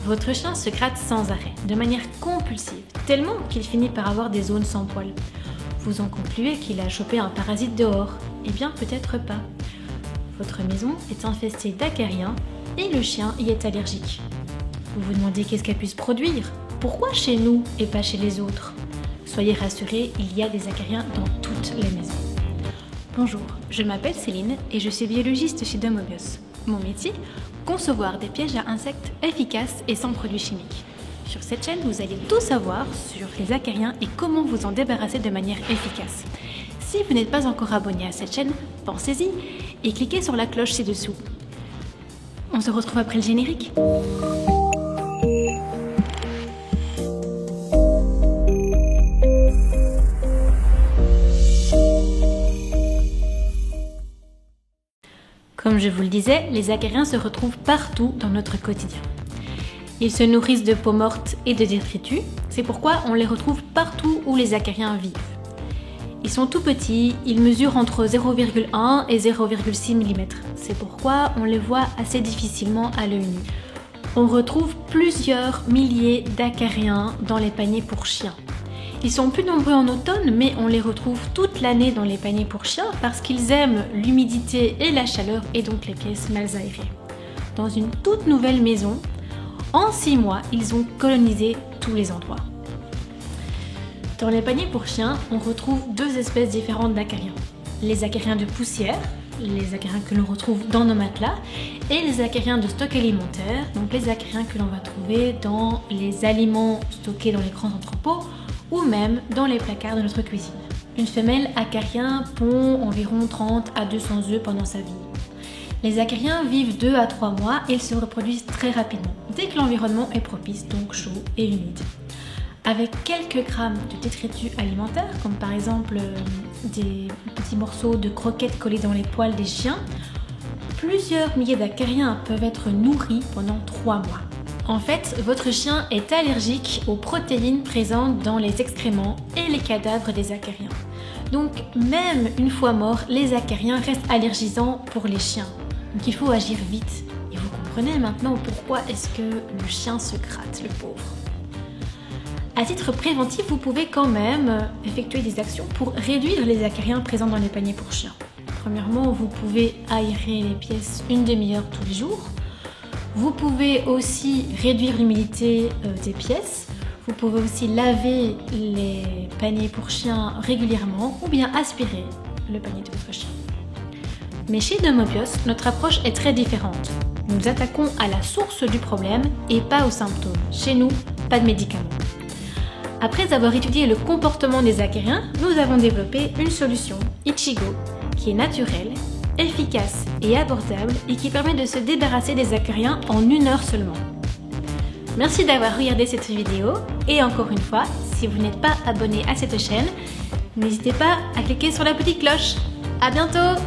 Votre chien se gratte sans arrêt, de manière compulsive, tellement qu'il finit par avoir des zones sans poils. Vous en concluez qu'il a chopé un parasite dehors. Eh bien, peut-être pas. Votre maison est infestée d'acariens et le chien y est allergique. Vous vous demandez qu'est-ce qu'elle puisse produire? Pourquoi chez nous et pas chez les autres? Soyez rassurés, il y a des acariens dans toutes les maisons. Bonjour, je m'appelle Céline et je suis biologiste chez Domobios. Mon métier, concevoir des pièges à insectes efficaces et sans produits chimiques. Sur cette chaîne, vous allez tout savoir sur les acariens et comment vous en débarrasser de manière efficace. Si vous n'êtes pas encore abonné à cette chaîne, pensez-y et cliquez sur la cloche ci-dessous. On se retrouve après le générique. Comme je vous le disais, les acariens se retrouvent partout dans notre quotidien. Ils se nourrissent de peaux mortes et de détritus, c'est pourquoi on les retrouve partout où les acariens vivent. Ils sont tout petits, ils mesurent entre 0,1 et 0,6 mm, c'est pourquoi on les voit assez difficilement à l'œil nu. On retrouve plusieurs milliers d'acariens dans les paniers pour chiens. Ils sont plus nombreux en automne, mais on les retrouve toute l'année dans les paniers pour chiens parce qu'ils aiment l'humidité et la chaleur et donc les pièces mal aérées. Dans une toute nouvelle maison, en 6 mois, ils ont colonisé tous les endroits. Dans les paniers pour chiens, on retrouve deux espèces différentes d'acariens. Les acariens de poussière, les acariens que l'on retrouve dans nos matelas, et les acariens de stock alimentaire, donc les acariens que l'on va trouver dans les aliments stockés dans les grands entrepôts, ou même dans les placards de notre cuisine. Une femelle acarien pond environ 30 à 200 œufs pendant sa vie. Les acariens vivent 2 à 3 mois et se reproduisent très rapidement, dès que l'environnement est propice, donc chaud et humide. Avec quelques grammes de détritus alimentaires, comme par exemple des petits morceaux de croquettes collés dans les poils des chiens, plusieurs milliers d'acariens peuvent être nourris pendant 3 mois. En fait, votre chien est allergique aux protéines présentes dans les excréments et les cadavres des acariens. Donc, même une fois morts, les acariens restent allergisants pour les chiens. Donc, il faut agir vite. Et vous comprenez maintenant pourquoi est-ce que le chien se gratte, le pauvre. À titre préventif, vous pouvez quand même effectuer des actions pour réduire les acariens présents dans les paniers pour chiens. Premièrement, vous pouvez aérer les pièces une demi-heure tous les jours. Vous pouvez aussi réduire l'humidité des pièces. Vous pouvez aussi laver les paniers pour chiens régulièrement ou bien aspirer le panier de votre chien. Mais chez Domobios, notre approche est très différente. Nous nous attaquons à la source du problème et pas aux symptômes. Chez nous, pas de médicaments. Après avoir étudié le comportement des acariens, nous avons développé une solution, Ichigo, qui est naturelle, efficace et abordable et qui permet de se débarrasser des acariens en 1 heure seulement. Merci d'avoir regardé cette vidéo et encore une fois, si vous n'êtes pas abonné à cette chaîne, n'hésitez pas à cliquer sur la petite cloche. À bientôt!